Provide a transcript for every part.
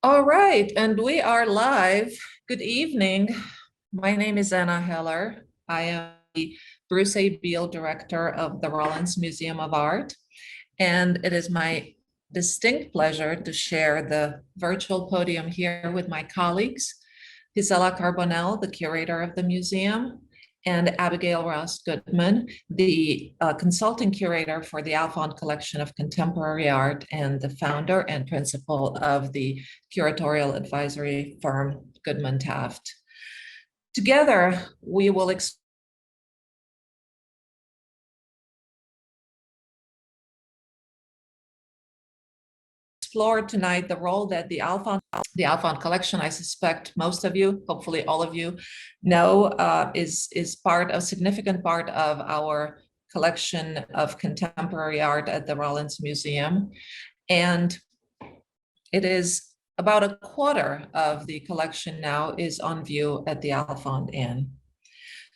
All right, and we are live. Good evening. My name is Ena Heller. I am the Bruce A. Beal Director of the Rollins Museum of Art, and it is my distinct pleasure to share the virtual podium here with my colleagues, Gisela Carbonell, the Curator of the museum, and Abigail Ross Goodman, the consulting curator for the Alfond Collection of Contemporary Art and the founder and principal of the curatorial advisory firm Goodman Taft. Together, we will explore tonight the role that the Alfond collection, I suspect most of you, hopefully all of you, know is a significant part of our collection of contemporary art at the Rollins Museum. And it is about a quarter of the collection now is on view at the Alfond Inn.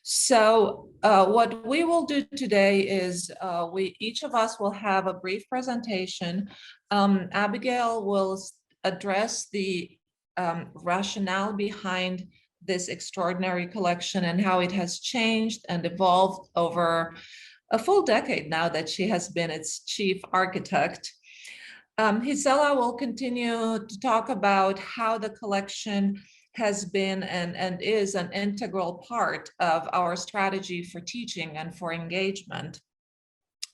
So what we will do today is each of us will have a brief presentation. Abigail will address the rationale behind this extraordinary collection and how it has changed and evolved over a full decade now that she has been its chief architect. Gisela will continue to talk about how the collection has been and is an integral part of our strategy for teaching and for engagement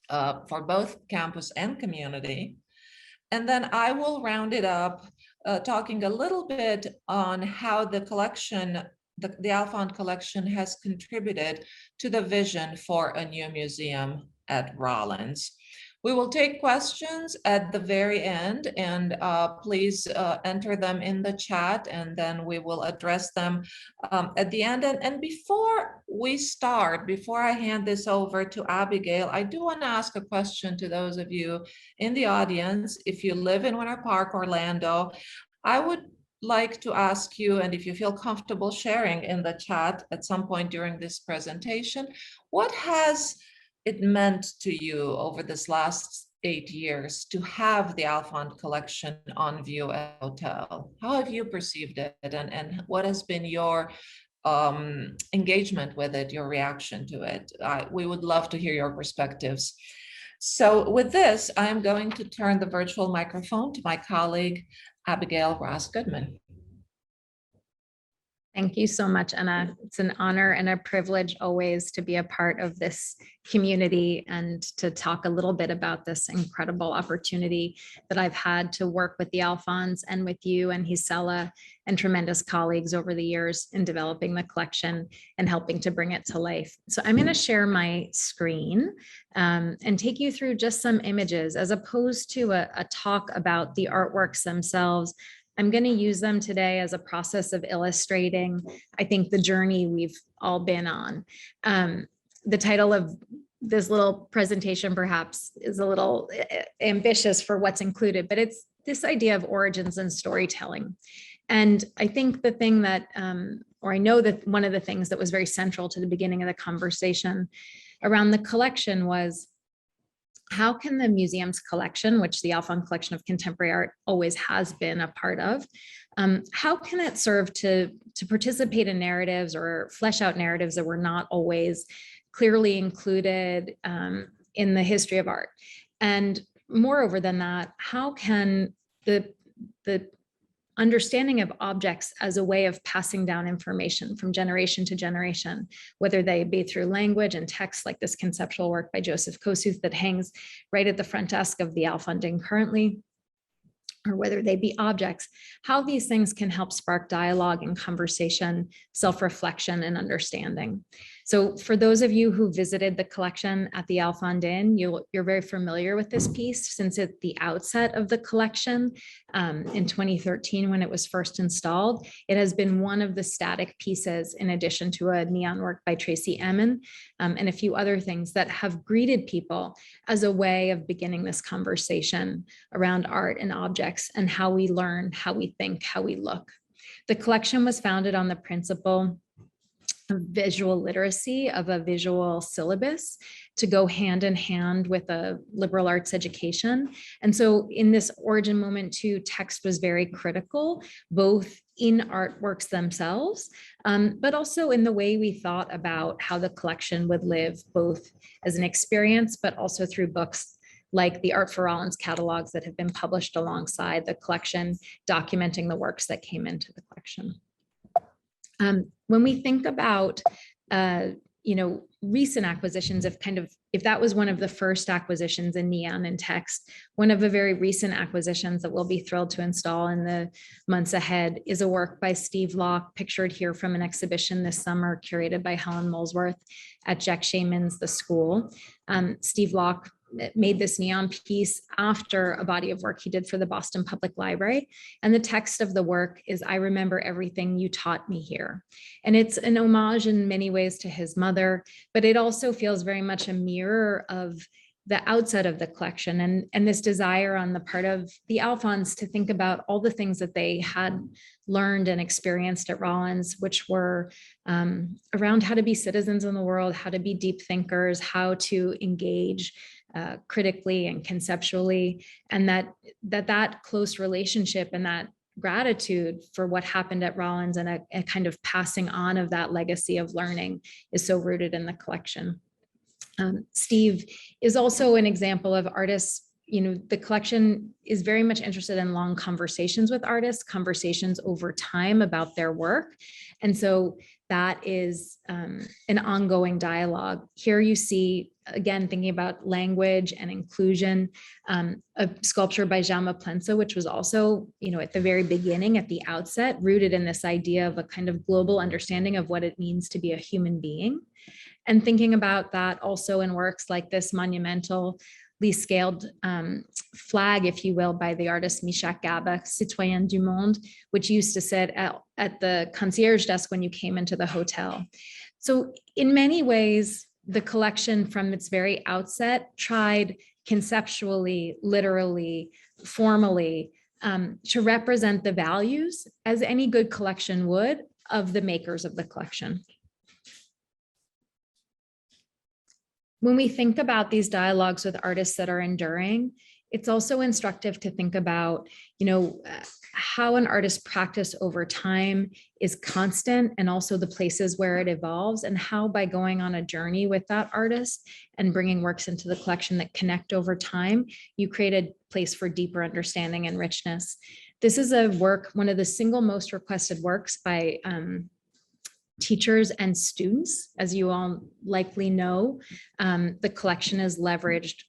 for both campus and community. And then I will round it up talking a little bit on how the collection, the Alfond collection, has contributed to the vision for a new museum at Rollins. We will take questions at the very end, and please enter them in the chat, and then we will address them at the end. And before we start, before I hand this over to Abigail, I do want to ask a question to those of you in the audience. If you live in Winter Park, Orlando, I would like to ask you, and if you feel comfortable sharing in the chat at some point during this presentation, what has it meant to you over this last 8 years to have the Alfond collection on view at the hotel? How have you perceived it, and what has been your engagement with it, your reaction to it? We would love to hear your perspectives. So with this, I'm going to turn the virtual microphone to my colleague, Abigail Ross Goodman. Thank you so much, Ena. It's an honor and a privilege always to be a part of this community and to talk a little bit about this incredible opportunity that I've had to work with the Alfonds and with you and Gisela and tremendous colleagues over the years in developing the collection and helping to bring it to life. So I'm going to share my screen and take you through just some images as opposed to a talk about the artworks themselves. I'm going to use them today as a process of illustrating, I think, the journey we've all been on. The title of this little presentation perhaps is a little ambitious for what's included, but it's this idea of origins and storytelling. And I think the thing that, or I know that one of the things that was very central to the beginning of the conversation around the collection was, how can the museum's collection, which the Alfond Collection of Contemporary Art always has been a part of, how can it serve to participate in narratives or flesh out narratives that were not always clearly included in the history of art? And moreover than that, how can the understanding of objects as a way of passing down information from generation to generation, whether they be through language and text, like this conceptual work by Joseph Kosuth that hangs right at the front desk of the Alfond Inn currently, or whether they be objects, how these things can help spark dialogue and conversation, self-reflection and understanding. So for those of you who visited the collection at the Alfond Inn, you're very familiar with this piece since at the outset of the collection in 2013 when it was first installed. It has been one of the static pieces in addition to a neon work by Tracy Emin and a few other things that have greeted people as a way of beginning this conversation around art and objects and how we learn, how we think, how we look. The collection was founded on the principle visual literacy, of a visual syllabus to go hand in hand with a liberal arts education. And so in this origin moment too, text was very critical, both in artworks themselves, but also in the way we thought about how the collection would live, both as an experience, but also through books like the Art for Rollins catalogs that have been published alongside the collection, documenting the works that came into the collection. When we think about, recent acquisitions of if that was one of the first acquisitions in neon and text, one of the very recent acquisitions that we'll be thrilled to install in the months ahead is a work by Steve Locke, pictured here from an exhibition this summer, curated by Helen Molesworth at Jack Shaman's The School. Steve Locke made this neon piece after a body of work he did for the Boston Public Library. And the text of the work is, "I remember everything you taught me here." And it's an homage in many ways to his mother, but it also feels very much a mirror of the outset of the collection and this desire on the part of the Alfonds to think about all the things that they had learned and experienced at Rollins, which were around how to be citizens in the world, how to be deep thinkers, how to engage critically and conceptually, and that close relationship and that gratitude for what happened at Rollins and a kind of passing on of that legacy of learning is so rooted in the collection. Steve is also an example of artists. The collection is very much interested in long conversations with artists, conversations over time about their work. And so that is an ongoing dialogue. Here you see, again, thinking about language and inclusion, a sculpture by Jaume Plensa, which was also, at the very beginning, at the outset, rooted in this idea of a kind of global understanding of what it means to be a human being. And thinking about that also in works like this monumentally scaled flag, if you will, by the artist Mishak Gaba, Citoyen du Monde, which used to sit at the concierge desk when you came into the hotel. So in many ways, the collection from its very outset tried conceptually, literally, formally, to represent the values, as any good collection would, of the makers of the collection. When we think about these dialogues with artists that are enduring, it's also instructive to think about, how an artist's practice over time is constant, and also the places where it evolves, and how by going on a journey with that artist and bringing works into the collection that connect over time, you create a place for deeper understanding and richness. This is a work, one of the single most requested works by teachers and students. As you all likely know, the collection is leveraged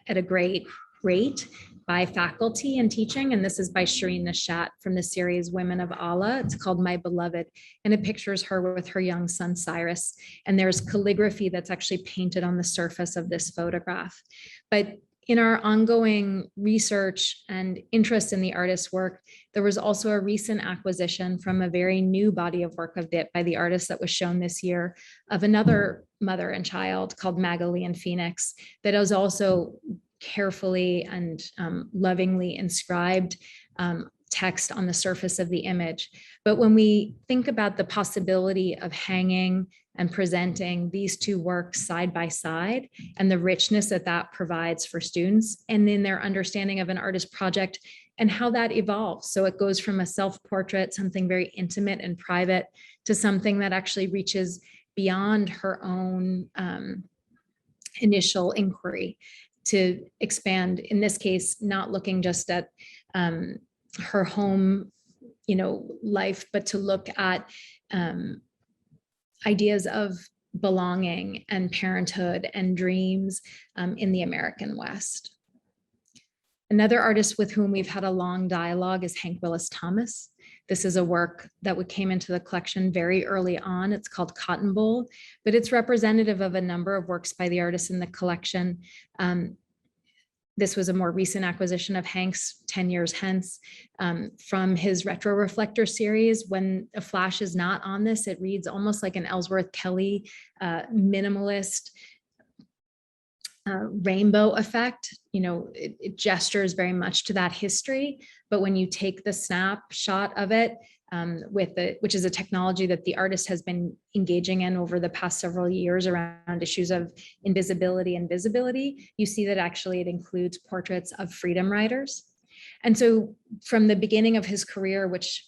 at a great rate by faculty and teaching. And this is by Shireen Nishat from the series Women of Allah. It's called My Beloved, and it pictures her with her young son, Cyrus. And there's calligraphy that's actually painted on the surface of this photograph. But in our ongoing research and interest in the artist's work, there was also a recent acquisition from a very new body of work by the artist that was shown this year, of another mother and child called Magali and Phoenix, that is also carefully and lovingly inscribed text on the surface of the image. But when we think about the possibility of hanging and presenting these two works side by side, and the richness that provides for students, and then their understanding of an artist project and how that evolves. So it goes from a self-portrait, something very intimate and private, to something that actually reaches beyond her own initial inquiry, to expand, in this case, not looking just at her home, life, but to look at ideas of belonging and parenthood and dreams in the American West. Another artist with whom we've had a long dialogue is Hank Willis Thomas. This is a work that came into the collection very early on. It's called Cotton Bowl, but it's representative of a number of works by the artists in the collection. This was a more recent acquisition of Hank's 10 years hence, from his retro reflector series. When a flash is not on this, it reads almost like an Ellsworth Kelly minimalist rainbow effect. It gestures very much to that history, but when you take the snapshot of it, which is a technology that the artist has been engaging in over the past several years around issues of invisibility and visibility, you see that actually it includes portraits of freedom riders. And so from the beginning of his career, which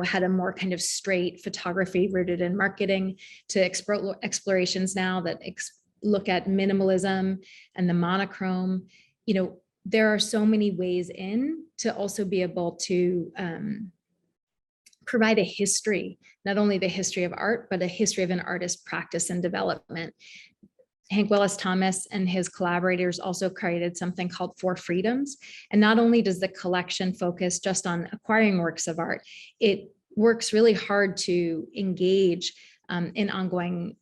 had a more kind of straight photography rooted in marketing, to explorations now that look at minimalism and the monochrome, there are so many ways in to also be able to provide a history, not only the history of art, but a history of an artist's practice and development. Hank Willis Thomas and his collaborators also created something called Four Freedoms. And not only does the collection focus just on acquiring works of art, it works really hard to engage in ongoing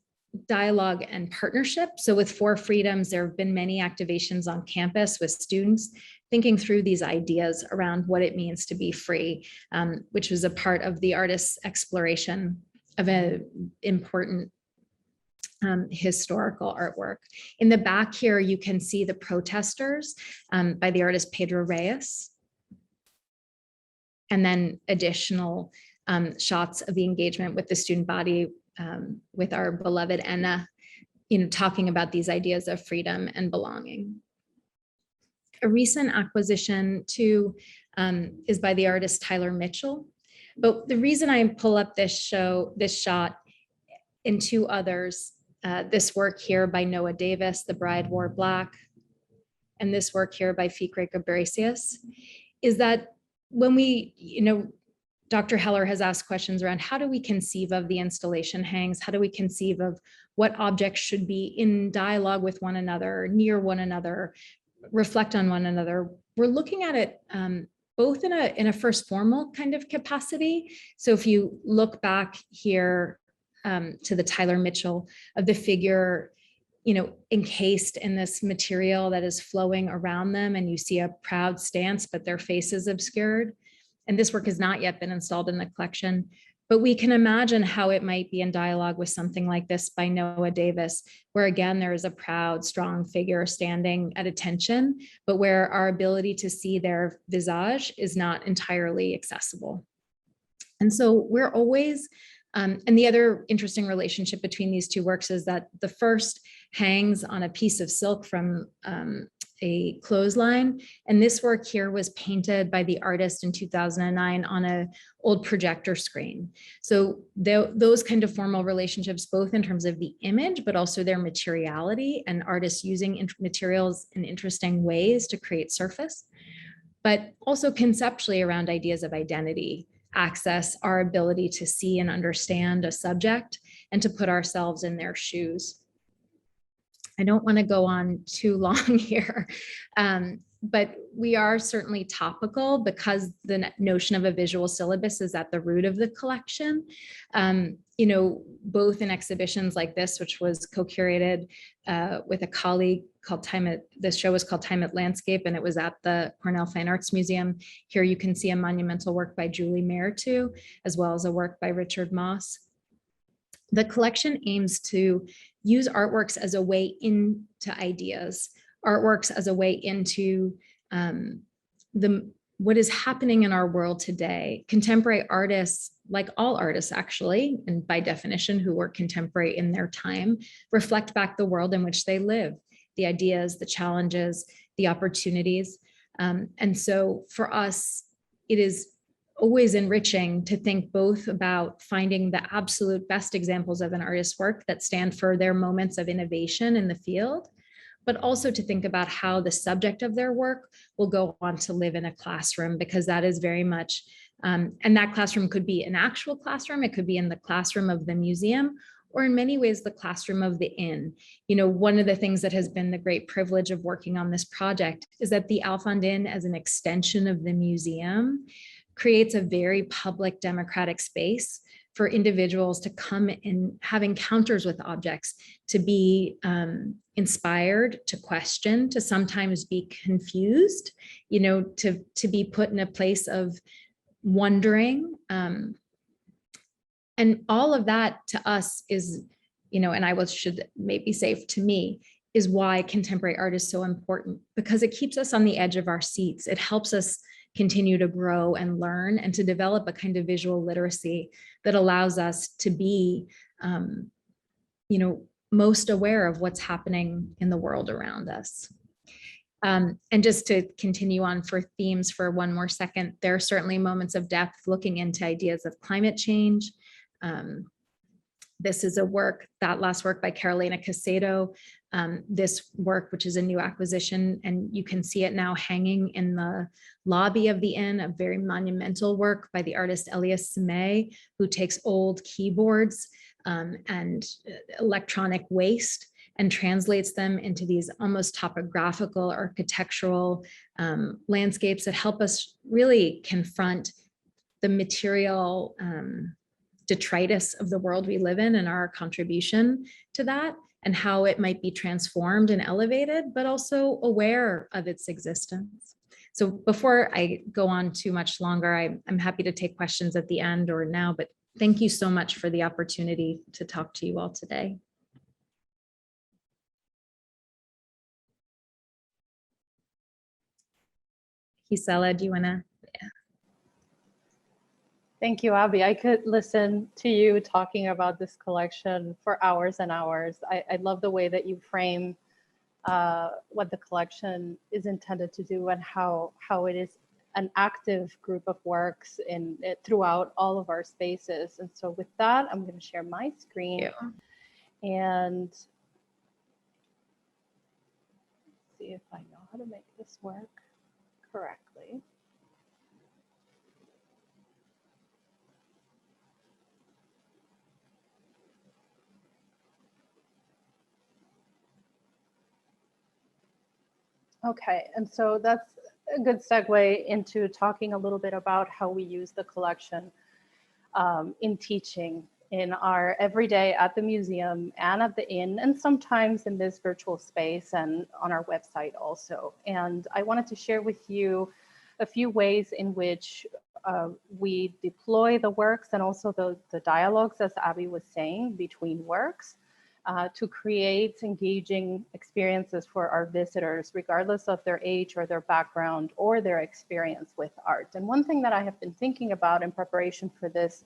dialogue and partnership. So with Four Freedoms, there have been many activations on campus with students thinking through these ideas around what it means to be free, which was a part of the artist's exploration of an important historical artwork. In the back here, you can see the protesters by the artist Pedro Reyes. And then additional shots of the engagement with the student body with our beloved Ena, talking about these ideas of freedom and belonging. A recent acquisition too is by the artist Tyler Mitchell. But the reason I pull up this shot and two others, this work here by Noah Davis, The Bride Wore Black, and this work here by Ficre Gabricius, is that when Dr. Heller has asked questions around how do we conceive of the installation hangs? How do we conceive of what objects should be in dialogue with one another, near one another, reflect on one another? We're looking at it both in a first formal kind of capacity. So if you look back here to the Tyler Mitchell of the figure, encased in this material that is flowing around them, and you see a proud stance, but their face is obscured. And this work has not yet been installed in the collection, but we can imagine how it might be in dialogue with something like this by Noah Davis, where again, there is a proud, strong figure standing at attention, but where our ability to see their visage is not entirely accessible. And so we're always, and the other interesting relationship between these two works is that the first hangs on a piece of silk from a clothesline. And this work here was painted by the artist in 2009 on an old projector screen. So those kind of formal relationships, both in terms of the image, but also their materiality and artists using materials in interesting ways to create surface, but also conceptually around ideas of identity, access, our ability to see and understand a subject and to put ourselves in their shoes. I don't want to go on too long here, but we are certainly topical because the notion of a visual syllabus is at the root of the collection. Both in exhibitions like this, which was co-curated with a colleague called this show was called Time at Landscape, and it was at the Cornell Fine Arts Museum. Here you can see a monumental work by Julie Mayer too, as well as a work by Richard Moss. The collection aims to use artworks as a way into ideas, artworks as a way into what is happening in our world today. Contemporary artists, like all artists actually, and by definition who were contemporary in their time, reflect back the world in which they live, the ideas, the challenges, the opportunities. And so for us, it is always enriching to think both about finding the absolute best examples of an artist's work that stand for their moments of innovation in the field, but also to think about how the subject of their work will go on to live in a classroom, because that is very much, and that classroom could be an actual classroom, it could be in the classroom of the museum, or in many ways, the classroom of the inn. One of the things that has been the great privilege of working on this project is that the Alfond Inn, as an extension of the museum, creates a very public democratic space for individuals to come and have encounters with objects, to be inspired, to question, to sometimes be confused, to be put in a place of wondering. And all of that to us is, and should maybe say to me, is why contemporary art is so important, because it keeps us on the edge of our seats. It helps us continue to grow and learn, and to develop a kind of visual literacy that allows us to be, most aware of what's happening in the world around us. And just to continue on for themes for one more second, there are certainly moments of depth looking into ideas of climate change. This is that last work by Carolina Casedo. This work, which is a new acquisition, and you can see it now hanging in the lobby of the inn, a very monumental work by the artist Elias Simei, who takes old keyboards and electronic waste and translates them into these almost topographical, architectural landscapes that help us really confront the material detritus of the world we live in and our contribution to that, and how it might be transformed and elevated, but also aware of its existence. So before I go on too much longer, I'm happy to take questions at the end or now, but thank you so much for the opportunity to talk to you all today. Gisela, do you want to? Thank you, Abby. I could listen to you talking about this collection for hours and hours. I love the way that you frame what the collection is intended to do and how it is an active group of works throughout all of our spaces. And so with that, I'm going to share my screen and see if I know how to make this work correctly. Okay, and so that's a good segue into talking a little bit about how we use the collection in teaching in our everyday at the museum and at the inn, and sometimes in this virtual space and on our website also. And I wanted to share with you a few ways in which we deploy the works and also the dialogues, as Abby was saying, between works. To create engaging experiences for our visitors, regardless of their age or their background or their experience with art. And one thing that I have been thinking about in preparation for this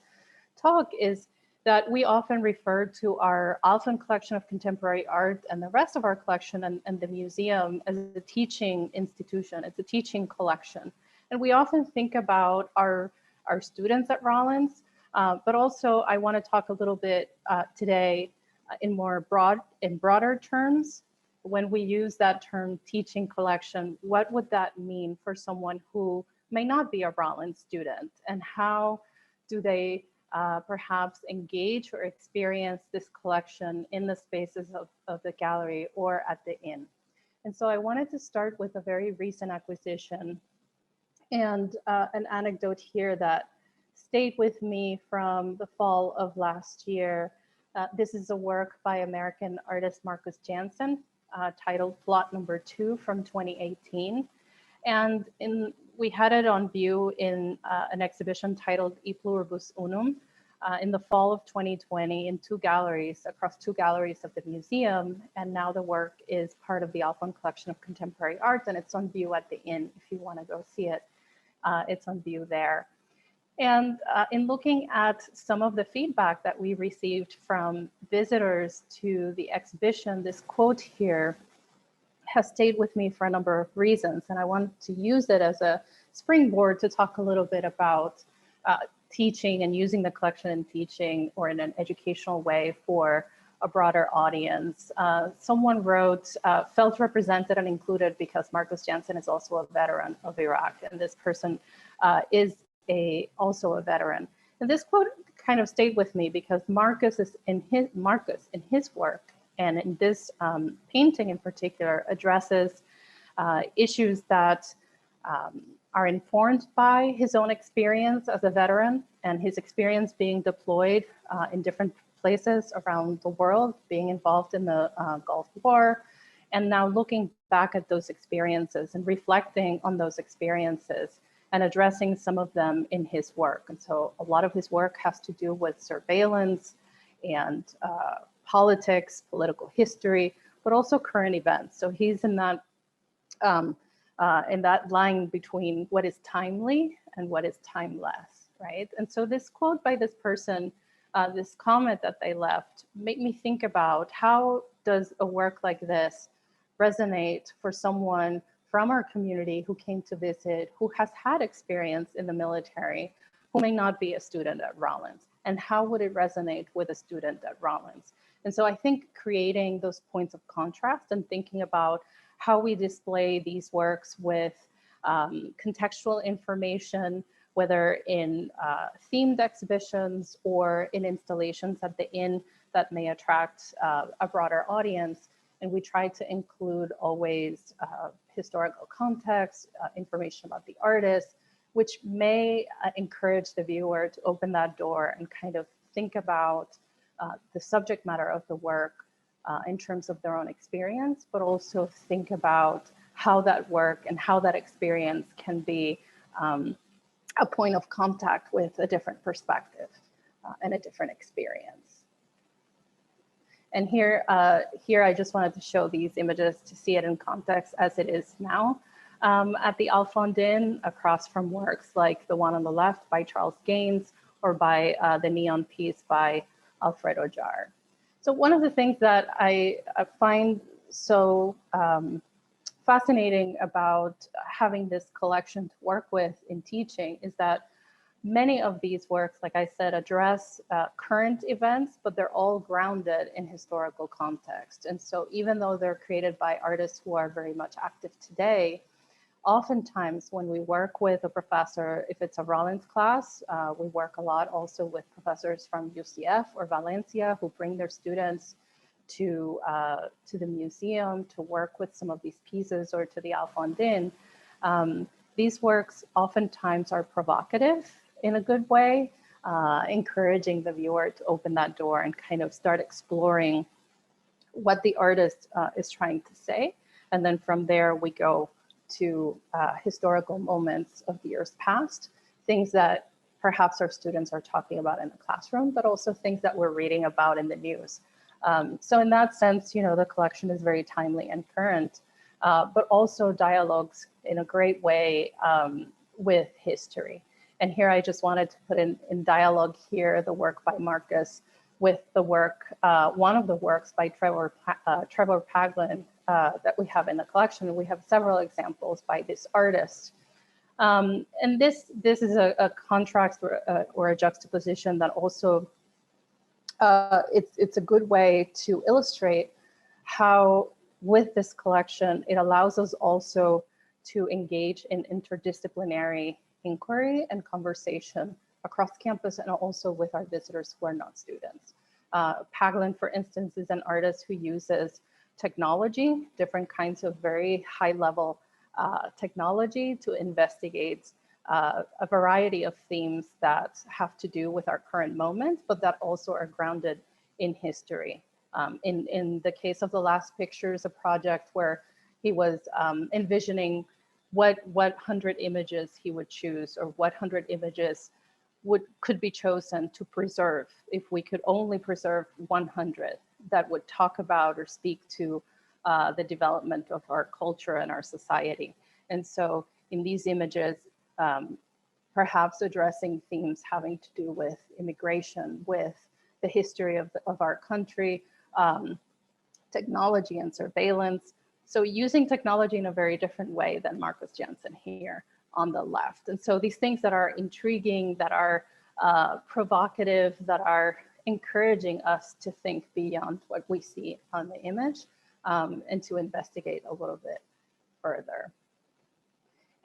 talk is that we often refer to our Alfond collection of contemporary art and the rest of our collection and the museum as a teaching institution. It's a teaching collection. And we often think about our students at Rollins, but also I want to talk a little bit today in broader terms. When we use that term teaching collection, what would that mean for someone who may not be a Rollins student, and how do they perhaps engage or experience this collection in the spaces of the gallery or at the inn? And so I wanted to start with a very recent acquisition and an anecdote here that stayed with me from the fall of last year. This is a work by American artist Marcus Jansen, titled Plot Number 2 from 2018. And we had it on view in an exhibition titled E Pluribus Unum in the fall of 2020 in across two galleries of the museum. And now the work is part of the Alfond collection of contemporary art, and it's on view at the inn. If you want to go see it, it's on view there. And in looking at some of the feedback that we received from visitors to the exhibition, this quote here has stayed with me for a number of reasons. And I want to use it as a springboard to talk a little bit about teaching and using the collection in teaching or in an educational way for a broader audience. Someone wrote, felt represented and included because Marcus Jansen is also a veteran of Iraq. And this person is also a veteran. And this quote kind of stayed with me because Marcus in his work and in this painting in particular addresses issues that are informed by his own experience as a veteran and his experience being deployed in different places around the world, being involved in the Gulf War, and now looking back at those experiences and reflecting on those experiences and addressing some of them in his work. And so a lot of his work has to do with surveillance and politics, political history, but also current events. So he's in that and that line between what is timely and what is timeless, right? And so this quote by this person, this comment that they left, made me think about how does a work like this resonate for someone from our community who came to visit, who has had experience in the military, who may not be a student at Rollins, and how would it resonate with a student at Rollins? And so I think creating those points of contrast and thinking about how we display these works with contextual information, whether in themed exhibitions or in installations at the inn that may attract a broader audience. And we try to include always historical context, information about the artist, which may encourage the viewer to open that door and kind of think about the subject matter of the work in terms of their own experience, but also think about how that work and how that experience can be a point of contact with a different perspective and a different experience. And here I just wanted to show these images to see it in context as it is now. At the Alfond Inn, across from works like the one on the left by Charles Gaines, or by the neon piece by Alfredo Jar. So one of the things that I find so fascinating about having this collection to work with in teaching is that many of these works, like I said, address current events, but they're all grounded in historical context. And so even though they're created by artists who are very much active today, oftentimes when we work with a professor, if it's a Rollins class, we work a lot also with professors from UCF or Valencia who bring their students to the museum to work with some of these pieces, or to the Alfond Inn. These works oftentimes are provocative in a good way, encouraging the viewer to open that door and kind of start exploring what the artist is trying to say. And then from there, we go to historical moments of the years past, things that perhaps our students are talking about in the classroom, but also things that we're reading about in the news. So in that sense, you know, the collection is very timely and current, but also dialogues in a great way with history. And here I just wanted to put in dialogue here the work by Marcus with the work, one of the works by Trevor Paglin that we have in the collection. We have several examples by this artist. And this is a contrast or a juxtaposition that also, it's a good way to illustrate how with this collection, it allows us also to engage in interdisciplinary inquiry and conversation across campus and also with our visitors who are not students. Paglin, for instance, is an artist who uses technology, different kinds of very high level technology to investigate a variety of themes that have to do with our current moment, but that also are grounded in history. In the case of the last pictures, a project where he was envisioning what 100 images he would choose, or what 100 images could be chosen to preserve if we could only preserve 100 that would talk about or speak to the development of our culture and our society. And so in these images, perhaps addressing themes having to do with immigration, with the history of our country, technology and surveillance. So using technology in a very different way than Marcus Jensen here on the left. And so these things that are intriguing, that are provocative, that are encouraging us to think beyond what we see on the image and to investigate a little bit further.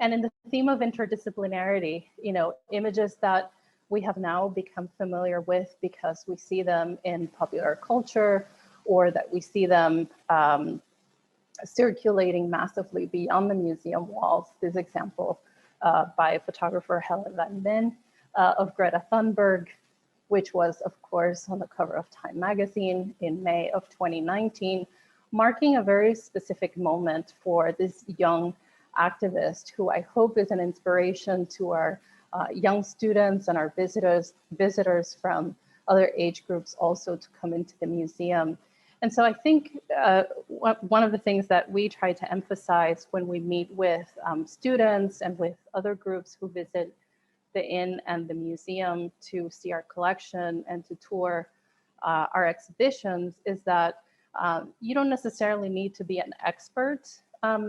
And in the theme of interdisciplinarity, you know, images that we have now become familiar with because we see them in popular culture, or that we see them circulating massively beyond the museum walls. This example by photographer Helen Van Min of Greta Thunberg, which was, of course, on the cover of Time magazine in May of 2019, marking a very specific moment for this young activist who I hope is an inspiration to our young students and our visitors from other age groups also to come into the museum And so I think one of the things that we try to emphasize when we meet with students and with other groups who visit the Inn and the museum to see our collection and to tour our exhibitions is that you don't necessarily need to be an expert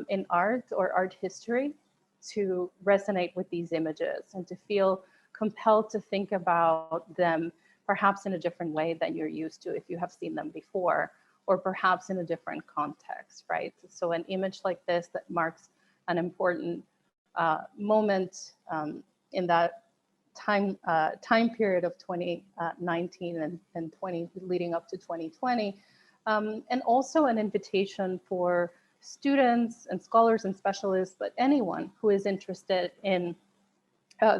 in art or art history to resonate with these images and to feel compelled to think about them perhaps in a different way than you're used to if you have seen them before, or perhaps in a different context, right? So an image like this that marks an important moment in that time period of 2019 and 20 leading up to 2020, and also an invitation for students and scholars and specialists, but anyone who is interested in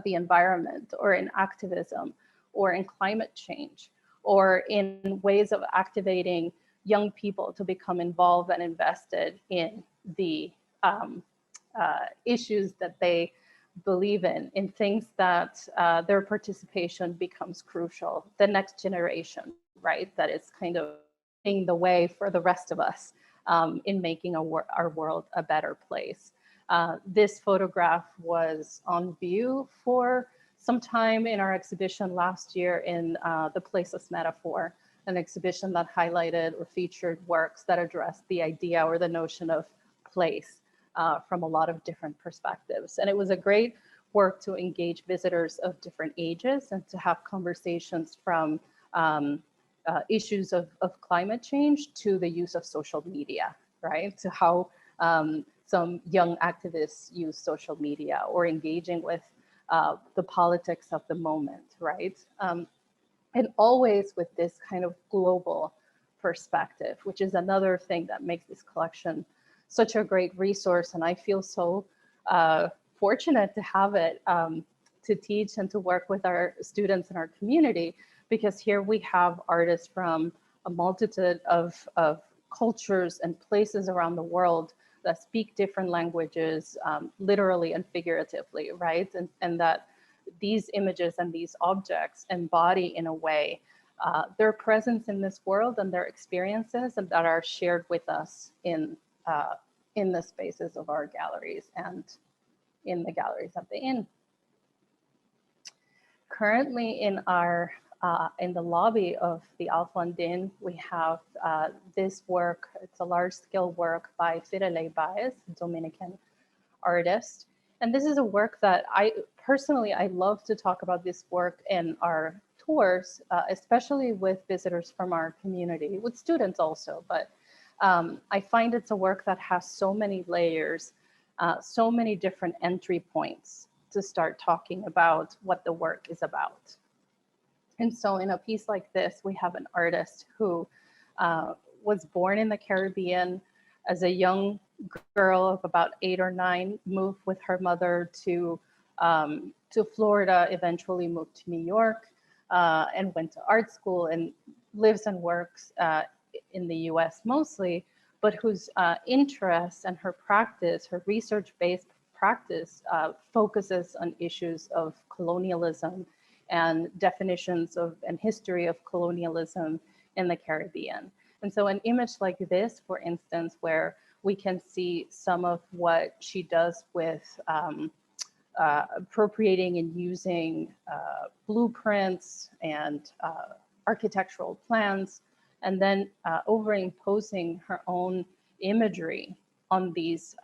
the environment or in activism or in climate change or in ways of activating young people to become involved and invested in the issues that they believe in things that their participation becomes crucial. The next generation, right, that is kind of paving the way for the rest of us in making our world a better place. This photograph was on view for some time in our exhibition last year in the Placeless Metaphor, an exhibition that highlighted or featured works that addressed the idea or the notion of place from a lot of different perspectives. And it was a great work to engage visitors of different ages and to have conversations from issues of climate change to the use of social media, right? To how some young activists use social media or engaging with the politics of the moment, right? And always with this kind of global perspective, which is another thing that makes this collection such a great resource. And I feel so fortunate to have it to teach and to work with our students in our community, because here we have artists from a multitude of cultures and places around the world that speak different languages, literally and figuratively, right? And that these images and these objects embody in a way their presence in this world and their experiences, and that are shared with us in the spaces of our galleries and in the galleries of the Inn. Currently in our in the lobby of the Alfond Inn, we have this work. It's a large-scale work by Firelei Baez, a Dominican artist. And this is a work that I love to talk about this work in our tours, especially with visitors from our community, with students also. But I find it's a work that has so many layers, so many different entry points to start talking about what the work is about. And so in a piece like this, we have an artist who was born in the Caribbean as a young girl of about 8 or 9, moved with her mother to Florida, eventually moved to New York, and went to art school and lives and works in the US mostly, but whose interest and her practice, her research-based practice, focuses on issues of colonialism and definitions of and history of colonialism in the Caribbean. And so an image like this, for instance, where we can see some of what she does with appropriating and using blueprints and architectural plans, and then overimposing her own imagery on these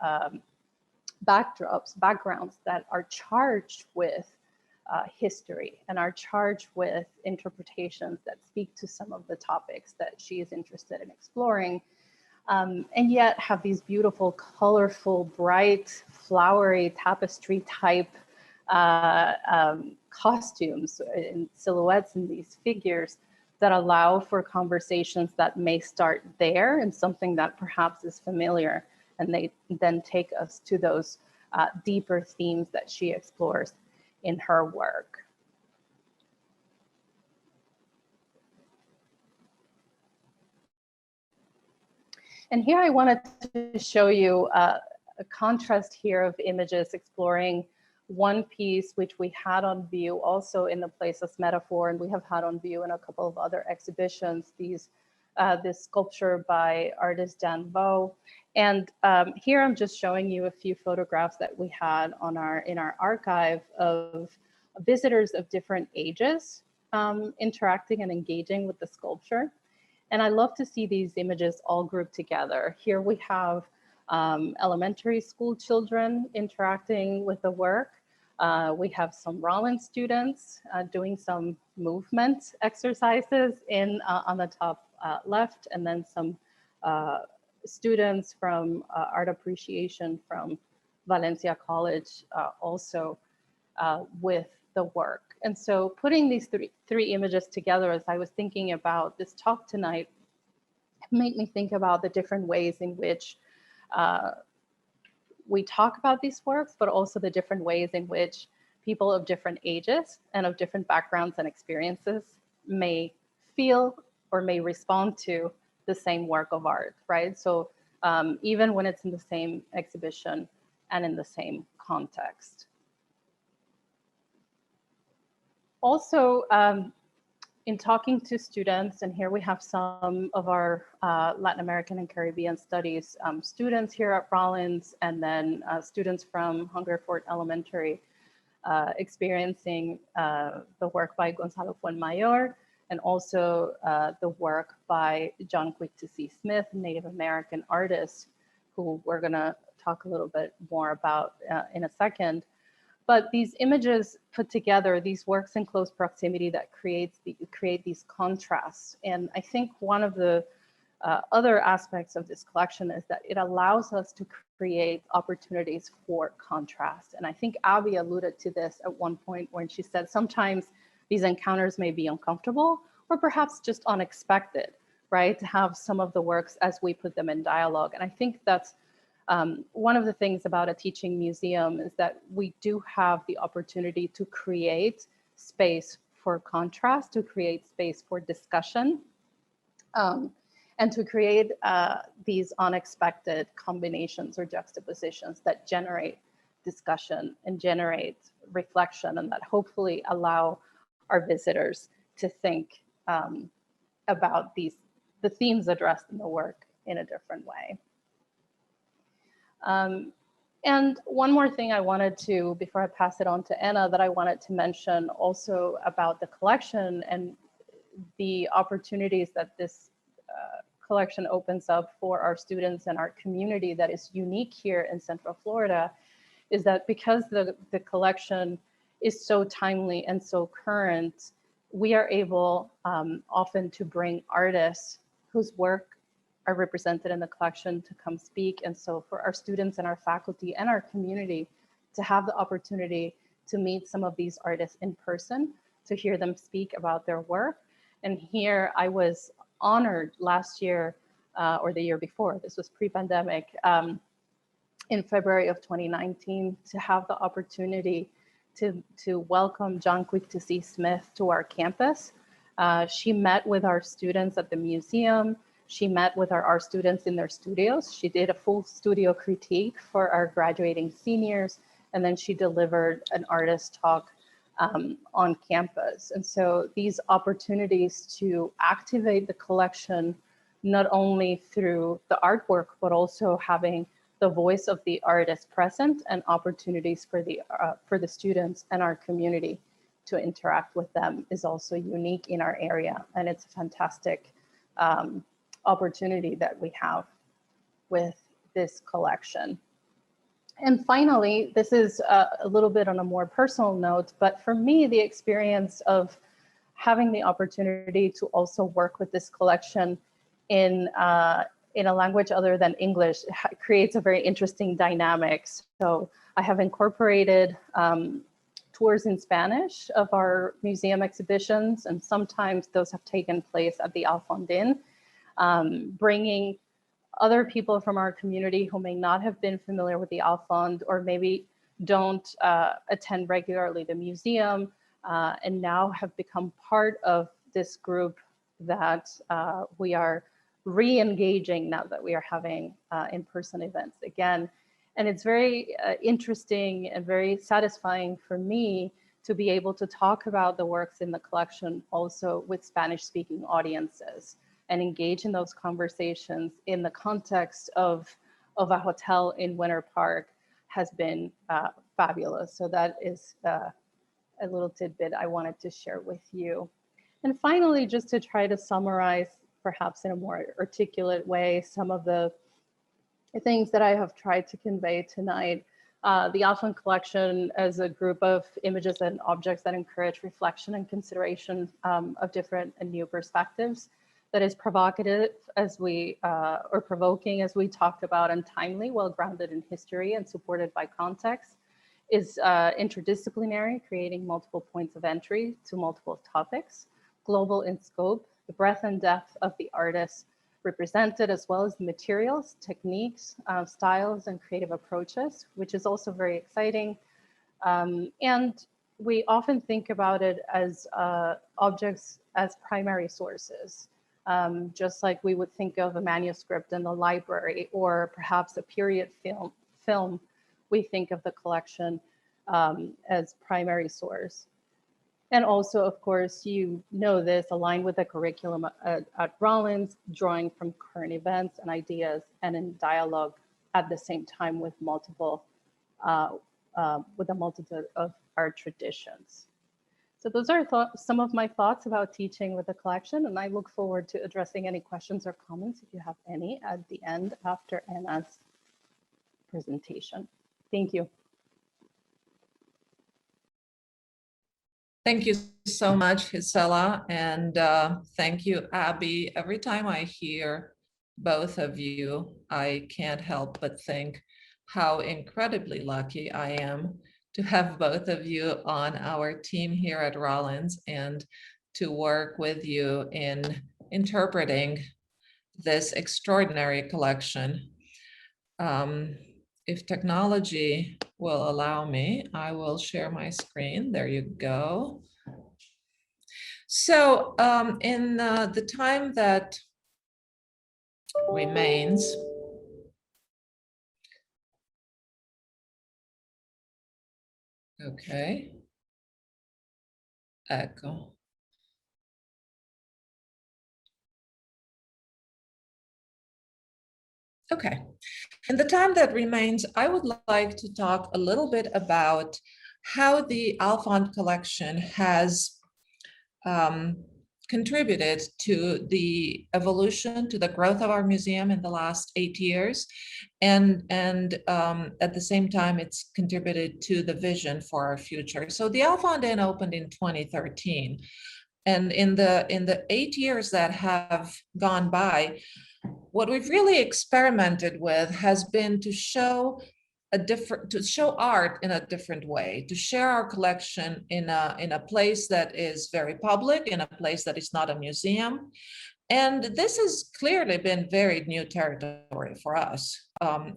backgrounds that are charged with history and are charged with interpretations that speak to some of the topics that she is interested in exploring, and yet have these beautiful, colorful, bright, flowery tapestry type costumes and silhouettes in these figures that allow for conversations that may start there and something that perhaps is familiar, and they then take us to those deeper themes that she explores in her work. And here I wanted to show you a contrast here of images exploring one piece which we had on view also in the Placeless Metaphor, and we have had on view in a couple of other exhibitions, these this sculpture by artist Dan Vo. And here I'm just showing you a few photographs that we had on in our archive of visitors of different ages interacting and engaging with the sculpture. And I love to see these images all grouped together. Here we have elementary school children interacting with the work. We have some Rollins students doing some movement exercises on the top left, and then some students from art appreciation from Valencia College also with the work. And so putting these three images together as I was thinking about this talk tonight, made me think about the different ways in which we talk about these works, but also the different ways in which people of different ages and of different backgrounds and experiences may feel or may respond to the same work of art, right? So even when it's in the same exhibition and in the same context. Also, in talking to students, and here we have some of our Latin American and Caribbean studies students here at Rollins, and then students from Hungerford Elementary experiencing the work by Gonzalo Fuenmayor, and also the work by John Quick-to-See Smith, Native American artist, who we're gonna talk a little bit more about in a second. But these images put together, these works in close proximity that create these contrasts. And I think one of the other aspects of this collection is that it allows us to create opportunities for contrast. And I think Abby alluded to this at one point when she said sometimes these encounters may be uncomfortable or perhaps just unexpected, right? To have some of the works as we put them in dialogue. And I think that's one of the things about a teaching museum is that we do have the opportunity to create space for contrast, to create space for discussion, and to create these unexpected combinations or juxtapositions that generate discussion and generate reflection, and that hopefully allow our visitors to think about the themes addressed in the work in a different way. And one more thing I wanted to, before I pass it on to Ena, that I wanted to mention also about the collection and the opportunities that this collection opens up for our students and our community that is unique here in Central Florida, is that because the collection is so timely and so current, we are able often to bring artists whose work are represented in the collection to come speak. And so for our students and our faculty and our community to have the opportunity to meet some of these artists in person, to hear them speak about their work. And here I was honored last year or the year before, this was pre-pandemic, in February of 2019, to have the opportunity to welcome John Quick-to-See Smith to our campus. She met with our students at the museum. She met with our art students in their studios. She did a full studio critique for our graduating seniors, and then she delivered an artist talk on campus. And so these opportunities to activate the collection, not only through the artwork, but also having the voice of the artist present and opportunities for the students and our community to interact with them, is also unique in our area. And it's a fantastic opportunity that we have with this collection. And finally, this is a little bit on a more personal note, but for me, the experience of having the opportunity to also work with this collection in a language other than English creates a very interesting dynamic. So I have incorporated tours in Spanish of our museum exhibitions, and sometimes those have taken place at the Alfond, bringing other people from our community who may not have been familiar with the Alfond, or maybe don't attend regularly the museum, and now have become part of this group that we are re-engaging now that we are having in-person events again. And it's very interesting and very satisfying for me to be able to talk about the works in the collection also with Spanish-speaking audiences. and engage in those conversations in the context of a hotel in Winter Park has been fabulous. So that is a little tidbit I wanted to share with you. And finally, just to try to summarize, perhaps in a more articulate way, some of the things that I have tried to convey tonight. The Alfond collection as a group of images and objects that encourage reflection and consideration of different and new perspectives, that is provocative as we, or provoking as we talked about, and timely, well grounded in history and supported by context, is interdisciplinary, creating multiple points of entry to multiple topics, global in scope, the breadth and depth of the artists represented, as well as the materials, techniques, styles, and creative approaches, which is also very exciting. And we often think about it as objects as primary sources, just like we would think of a manuscript in the library, or perhaps a period film. We think of the collection as primary source. And also, of course, you know this, aligned with the curriculum at Rollins, drawing from current events and ideas, and in dialogue at the same time with multiple, with a multitude of our traditions. So those are some of my thoughts about teaching with the collection, and I look forward to addressing any questions or comments, if you have any, at the end after Ena's presentation. Thank you. Thank you so much, Gisela, and thank you, Abby. Every time I hear both of you, I can't help but think how incredibly lucky I am to have both of you on our team here at Rollins and to work with you in interpreting this extraordinary collection. If technology will allow me, I will share my screen. There you go. So in the time that remains, okay, echo. Okay. In the time that remains, I would like to talk a little bit about how the Alfond collection has contributed to the evolution, to the growth of our museum in the last 8 years. And at the same time, it's contributed to the vision for our future. So the Alfond Inn opened in 2013. And in the 8 years that have gone by, what we've really experimented with has been to show art in a different way, to share our collection in a place that is very public, in a place that is not a museum. And this has clearly been very new territory for us.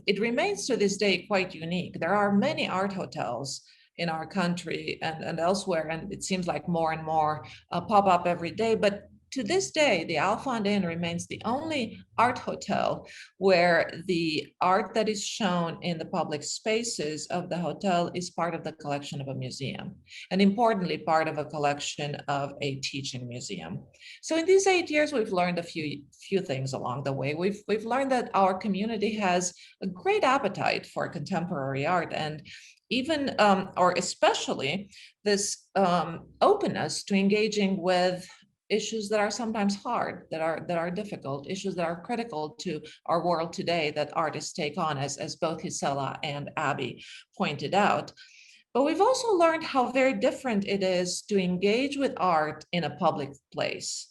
It remains to this day quite unique. There are many art hotels in our country and elsewhere, and it seems like more and more pop up every day. But to this day, the Alfond Inn remains the only art hotel where the art that is shown in the public spaces of the hotel is part of the collection of a museum, and importantly, part of a collection of a teaching museum. So in these 8 years, we've learned a few things along the way. We've learned that our community has a great appetite for contemporary art, and even, or especially, this openness to engaging with issues that are sometimes hard, that are difficult, issues that are critical to our world today that artists take on, as both Gisela and Abby pointed out. But we've also learned how very different it is to engage with art in a public place.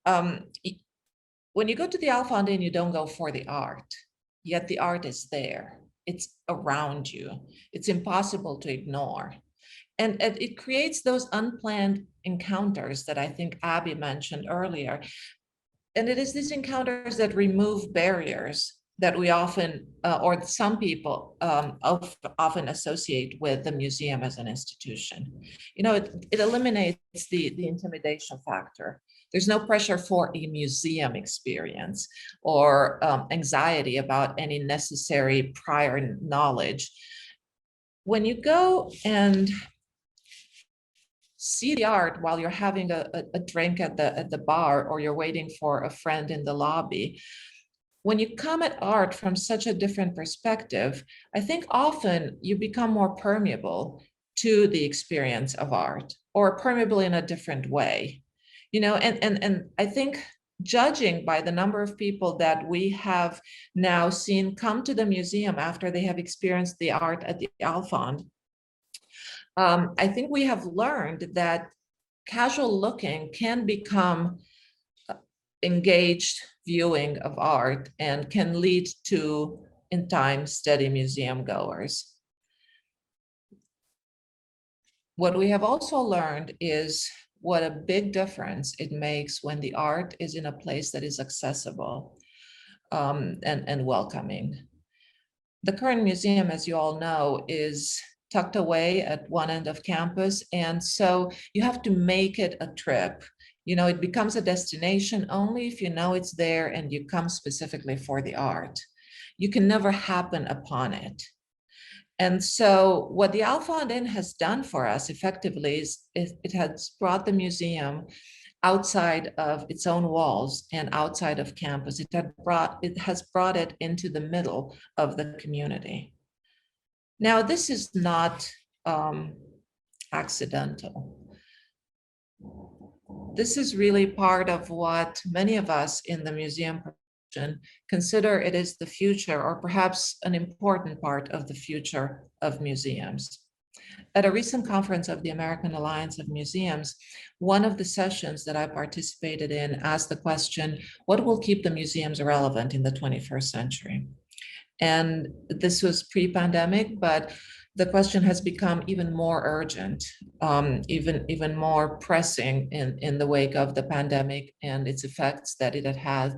When you go to the Alfond Inn, you don't go for the art, yet the art is there. It's around you. It's impossible to ignore. And it creates those unplanned encounters that I think Abby mentioned earlier. And it is these encounters that remove barriers that we often, or some people often associate with the museum as an institution. You know, it eliminates the intimidation factor. There's no pressure for a museum experience or anxiety about any necessary prior knowledge. When you go and see the art while you're having a drink at the bar, or you're waiting for a friend in the lobby. When you come at art from such a different perspective, I think often you become more permeable to the experience of art, or permeable in a different way. And I think, judging by the number of people that we have now seen come to the museum after they have experienced the art at the Alfond, I think we have learned that casual looking can become engaged viewing of art and can lead to, in time, steady museum goers. What we have also learned is what a big difference it makes when the art is in a place that is accessible and welcoming. The current museum, as you all know, is tucked away at one end of campus, and so you have to make it a trip. It becomes a destination only if you know it's there and you come specifically for the art. You can never happen upon it. And so what the Alfond Inn has done for us effectively is it has brought the museum outside of its own walls and outside of campus. It has brought it into the middle of the community. Now, this is not accidental. This is really part of what many of us in the museum profession consider it is the future, or perhaps an important part of the future of museums. At a recent conference of the American Alliance of Museums, one of the sessions that I participated in asked the question, what will keep the museums relevant in the 21st century? And this was pre-pandemic, but the question has become even more urgent, even more pressing in the wake of the pandemic and its effects that it had had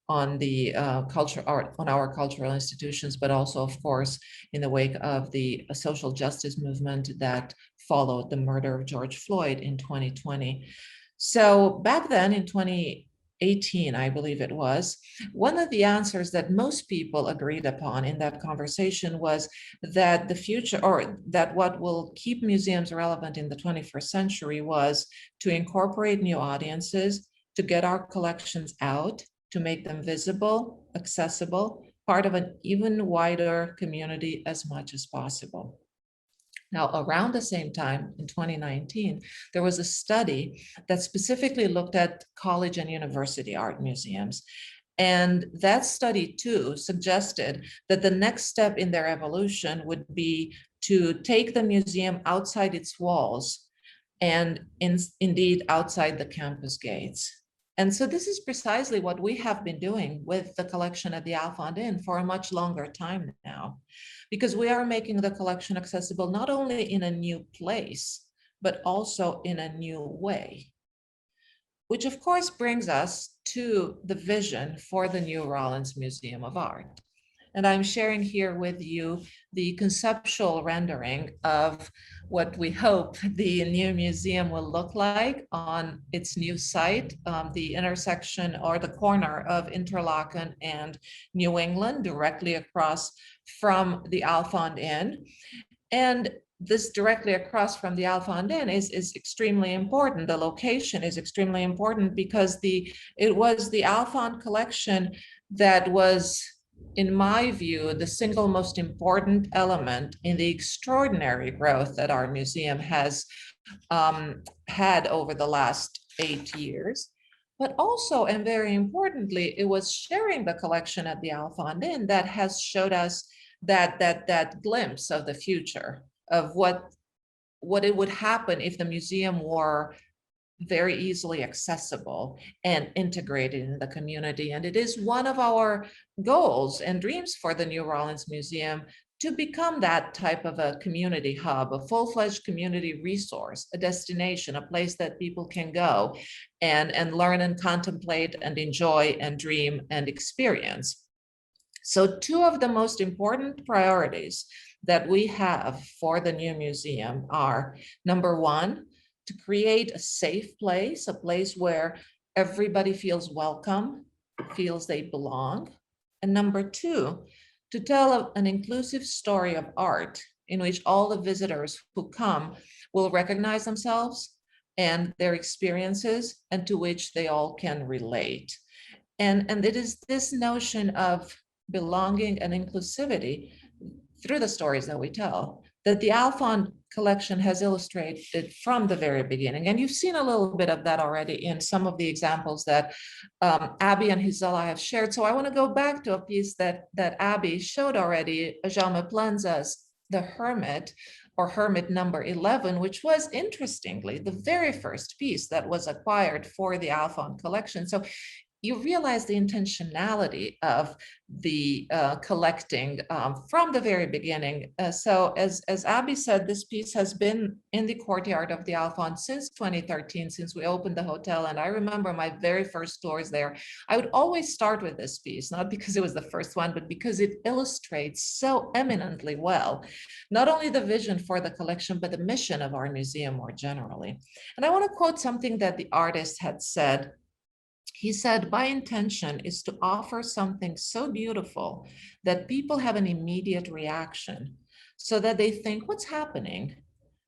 on the on our cultural institutions, but also, of course, in the wake of the social justice movement that followed the murder of George Floyd in 2020. So back then in 2018, I believe it was, one of the answers that most people agreed upon in that conversation was that the future, or that what will keep museums relevant in the 21st century, was to incorporate new audiences, to get our collections out, to make them visible, accessible, part of an even wider community as much as possible. Now, around the same time, in 2019, there was a study that specifically looked at college and university art museums. And that study, too, suggested that the next step in their evolution would be to take the museum outside its walls and indeed outside the campus gates. And so this is precisely what we have been doing with the collection at the Alfond Inn for a much longer time now, because we are making the collection accessible not only in a new place, but also in a new way, which of course brings us to the vision for the new Rollins Museum of Art. And I'm sharing here with you the conceptual rendering of what we hope the new museum will look like on its new site, the intersection or the corner of Interlaken and New England, directly across from the Alfond Inn. And this directly across from the Alfond Inn is extremely important. The location is extremely important because it was the Alfond collection that was, in my view, the single most important element in the extraordinary growth that our museum has had over the last 8 years. But also, and very importantly, it was sharing the collection at the Alfond Inn that has showed us that glimpse of the future, of what it would happen if the museum were very easily accessible and integrated in the community. And it is one of our goals and dreams for the New Rollins Museum to become that type of a community hub, a full-fledged community resource, a destination, a place that people can go and learn and contemplate and enjoy and dream and experience. So two of the most important priorities that we have for the new museum are, number one, to create a safe place, a place where everybody feels welcome, feels they belong. And number two, to tell an inclusive story of art in which all the visitors who come will recognize themselves, and their experiences, and to which they all can relate. And it is this notion of belonging and inclusivity through the stories that we tell that the Alfond collection has illustrated from the very beginning. And you've seen a little bit of that already in some of the examples that Abby and Gisela have shared. So I want to go back to a piece that Abby showed already, Jaume Planza's The Hermit, or Hermit number 11, which was interestingly the very first piece that was acquired for the Alfond collection. So you realize the intentionality of the collecting from the very beginning. So as Abby said, this piece has been in the courtyard of the Alfond since 2013, since we opened the hotel. And I remember my very first tours there. I would always start with this piece, not because it was the first one, but because it illustrates so eminently well, not only the vision for the collection, but the mission of our museum more generally. And I want to quote something that the artist had said. He said, "My intention is to offer something so beautiful that people have an immediate reaction so that they think, what's happening?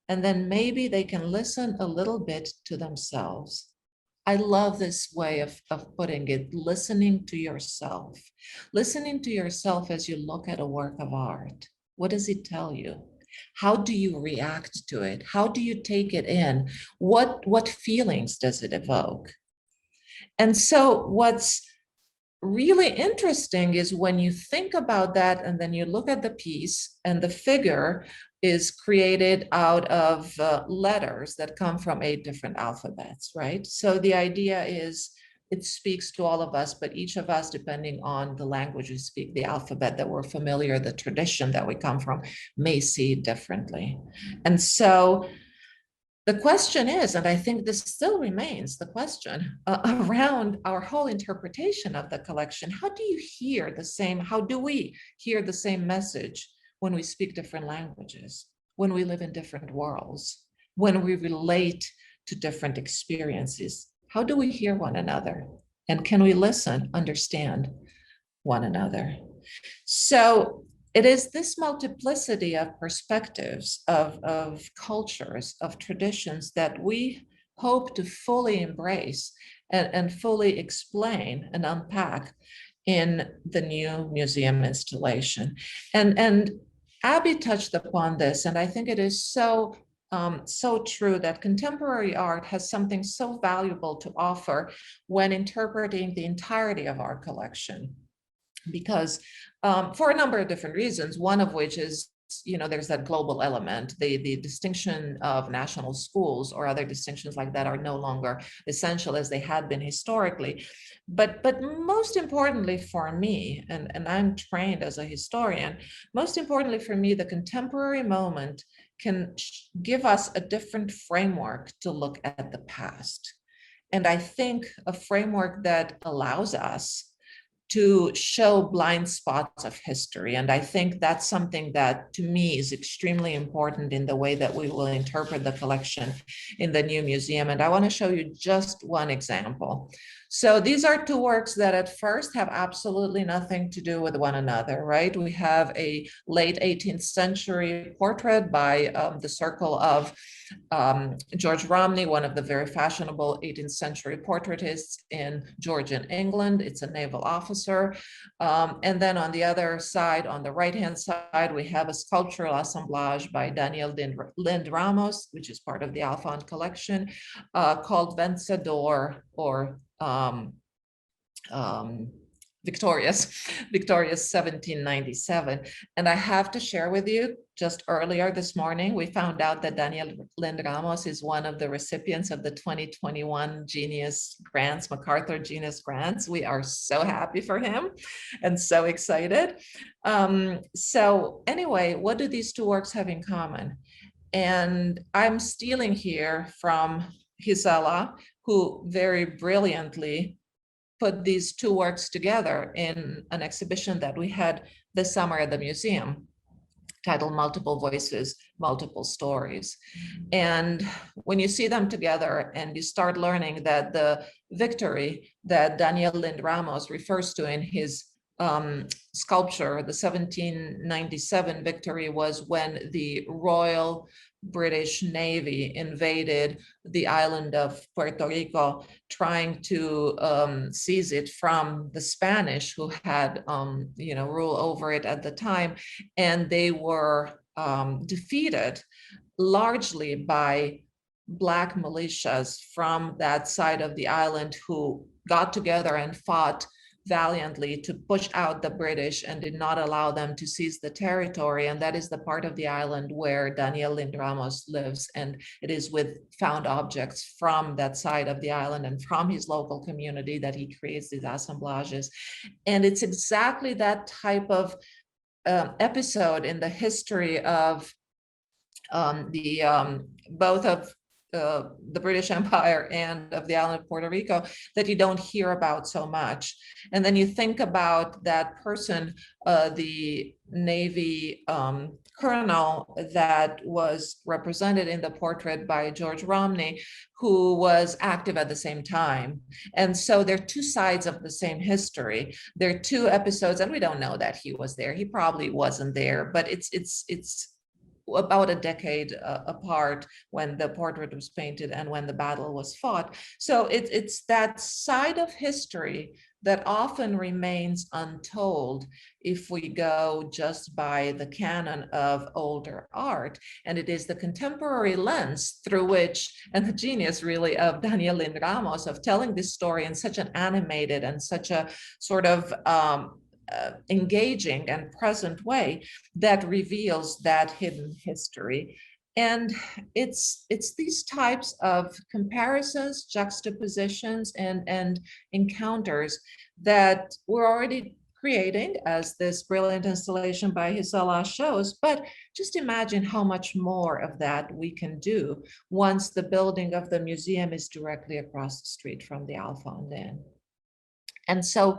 And then maybe they can listen a little bit to themselves." I love this way of putting it, listening to yourself. Listening to yourself as you look at a work of art. What does it tell you? How do you react to it? How do you take it in? What feelings does it evoke? And so what's really interesting is when you think about that and then you look at the piece, and the figure is created out of letters that come from 8 different alphabets, right? So the idea is it speaks to all of us, but each of us, depending on the language we speak, the alphabet that we're familiar, the tradition that we come from, may see it differently. And so the question is, and I think this still remains the question around our whole interpretation of the collection, how do we hear the same message when we speak different languages, when we live in different worlds, when we relate to different experiences? How do we hear one another? And can we listen, understand one another? So it is this multiplicity of perspectives, of cultures, of traditions that we hope to fully embrace and fully explain and unpack in the new museum installation. And Abby touched upon this, and I think it is so true that contemporary art has something so valuable to offer when interpreting the entirety of our collection. Because for a number of different reasons, one of which is, there's that global element. The distinction of national schools or other distinctions like that are no longer essential as they had been historically. But most importantly for me, and I'm trained as a historian, most importantly for me, the contemporary moment can give us a different framework to look at the past. And I think a framework that allows us to show blind spots of history. And I think that's something that to me is extremely important in the way that we will interpret the collection in the new museum. And I want to show you just one example. So these are 2 works that at first have absolutely nothing to do with one another, right? We have a late 18th century portrait by the circle of George Romney, one of the very fashionable 18th century portraitists in Georgian England. It's a naval officer. And then on the other side, on the right-hand side, we have a sculptural assemblage by Daniel Lind Ramos, which is part of the Alfond collection, called Vencedor, or Victorious 1797. And I have to share with you, just earlier this morning, we found out that Daniel Lind Ramos is one of the recipients of the 2021 Genius Grants, MacArthur Genius Grants. We are so happy for him and so excited. So anyway, what do these 2 works have in common? And I'm stealing here from Gisela, who very brilliantly put these 2 works together in an exhibition that we had this summer at the museum, titled Multiple Voices, Multiple Stories. And when you see them together and you start learning that the victory that Daniel Lind Ramos refers to in his sculpture, the 1797 victory, was when the Royal British Navy invaded the island of Puerto Rico, trying to seize it from the Spanish, who had rule over it at the time, and they were defeated largely by Black militias from that side of the island, who got together and fought valiantly to push out the British and did not allow them to seize the territory. And that is the part of the island where Daniel Lindramos lives. And it is with found objects from that side of the island and from his local community that he creates these assemblages. And it's exactly that type of episode in the history of both of the British Empire and of the island of Puerto Rico that you don't hear about so much. And then you think about that person, the Navy colonel that was represented in the portrait by George Romney, who was active at the same time. And so they're two sides of the same history. They're two episodes, and we don't know that he was there. He probably wasn't there, but it's about a decade apart when the portrait was painted and when the battle was fought. So it's that side of history that often remains untold if we go just by the canon of older art. And it is the contemporary lens through which, and the genius really of Daniel Lindramos of telling this story in such an animated and such a sort of engaging and present way, that reveals that hidden history. And it's these types of comparisons, juxtapositions, and encounters that we're already creating, as this brilliant installation by Gisela shows. But just imagine how much more of that we can do once the building of the museum is directly across the street from the Alfond Inn. And so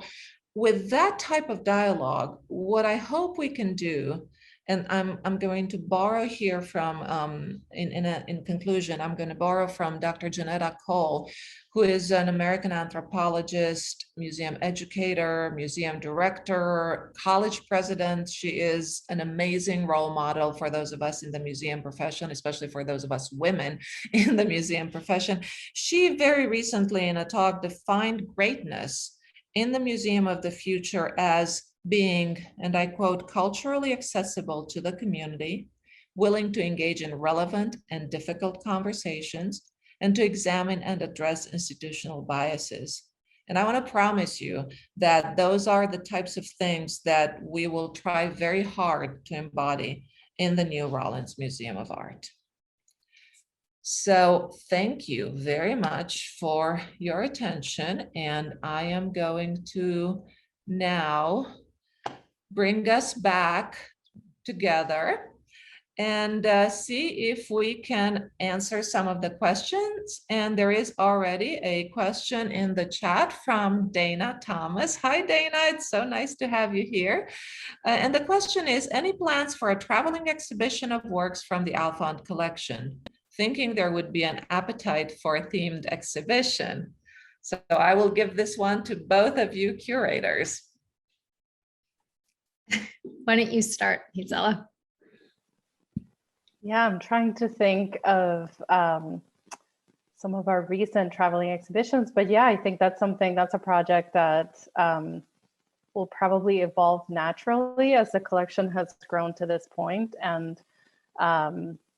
with that type of dialogue, what I hope we can do, and I'm going to borrow here from, in conclusion, I'm going to borrow from Dr. Janetta Cole, who is an American anthropologist, museum educator, museum director, college president. She is an amazing role model for those of us in the museum profession, especially for those of us women in the museum profession. She very recently in a talk defined greatness in the Museum of the Future as being, and I quote, culturally accessible to the community, willing to engage in relevant and difficult conversations, and to examine and address institutional biases. And I want to promise you that those are the types of things that we will try very hard to embody in the new Rollins Museum of Art. So thank you very much for your attention. And I am going to now bring us back together and see if we can answer some of the questions. And there is already a question in the chat from Dana Thomas. Hi, Dana, it's so nice to have you here. And the question is, any plans for a traveling exhibition of works from the Alfond collection? Thinking there would be an appetite for a themed exhibition. So I will give this one to both of you curators. Why don't you start, Gisela? Yeah, I'm trying to think of some of our recent traveling exhibitions, but yeah, I think that's a project that will probably evolve naturally as the collection has grown to this point, and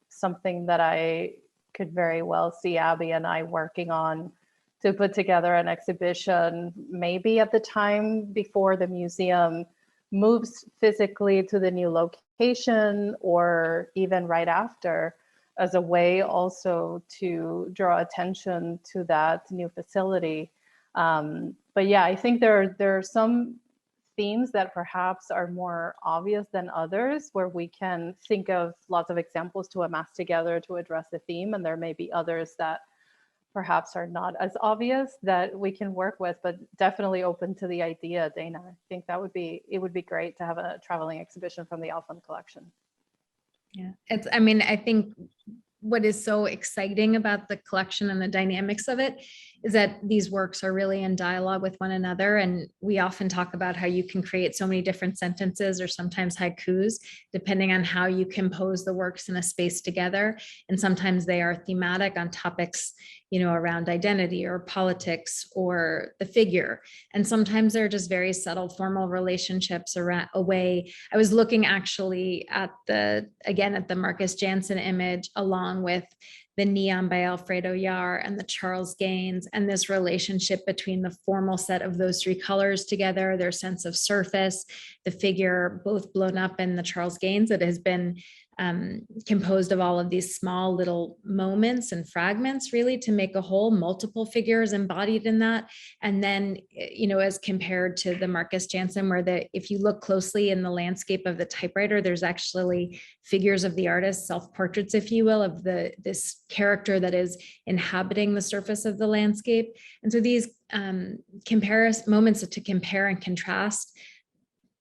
something that I could very well see Abby and I working on to put together an exhibition, maybe at the time before the museum moves physically to the new location, or even right after, as a way also to draw attention to that new facility. But yeah, I think there are some themes that perhaps are more obvious than others, where we can think of lots of examples to amass together to address the theme. And there may be others that perhaps are not as obvious that we can work with, but definitely open to the idea, Dana. I think it would be great to have a traveling exhibition from the Alfond collection. Yeah, I think what is so exciting about the collection and the dynamics of it is that these works are really in dialogue with one another. And we often talk about how you can create so many different sentences or sometimes haikus, depending on how you compose the works in a space together. And sometimes they are thematic on topics, around identity or politics or the figure. And sometimes they're just very subtle formal relationships around a way. I was looking actually at the Marcus Jansen image along with the Neon by Alfredo Yar and the Charles Gaines, and this relationship between the formal set of those three colors together, their sense of surface, the figure both blown up in the Charles Gaines that has been composed of all of these small little moments and fragments really to make a whole, multiple figures embodied in that. And then, as compared to the Marcus Jansen, where if you look closely in the landscape of the typewriter, there's actually figures of the artist, self-portraits, if you will, of this character that is inhabiting the surface of the landscape. And so these moments to compare and contrast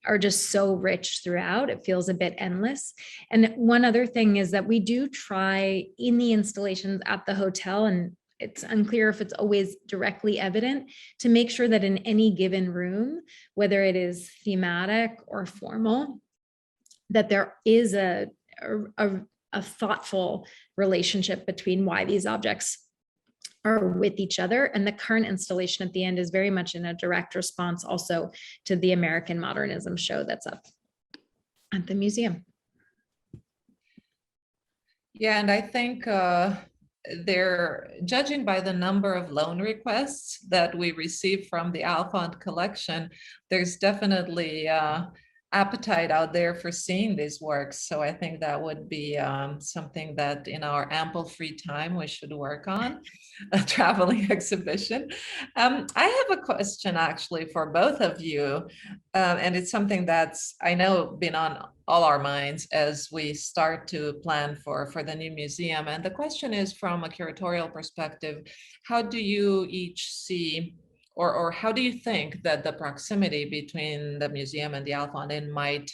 are just so rich throughout. It feels a bit endless. And one other thing is that we do try in the installations at the hotel, and it's unclear if it's always directly evident, to make sure that in any given room, whether it is thematic or formal, that there is a thoughtful relationship between why these objects are with each other. And the current installation at the end is very much in a direct response also to the American Modernism show that's up at the museum. Yeah, and I think they're judging by the number of loan requests that we receive from the Alfond collection, there's definitely appetite out there for seeing these works. So I think that would be something that in our ample free time we should work on, a traveling exhibition. I have a question actually for both of you, and it's something that's, I know, been on all our minds as we start to plan for the new museum. And the question is, from a curatorial perspective, how do you each see, or how do you think that the proximity between the museum and the Alfond Inn might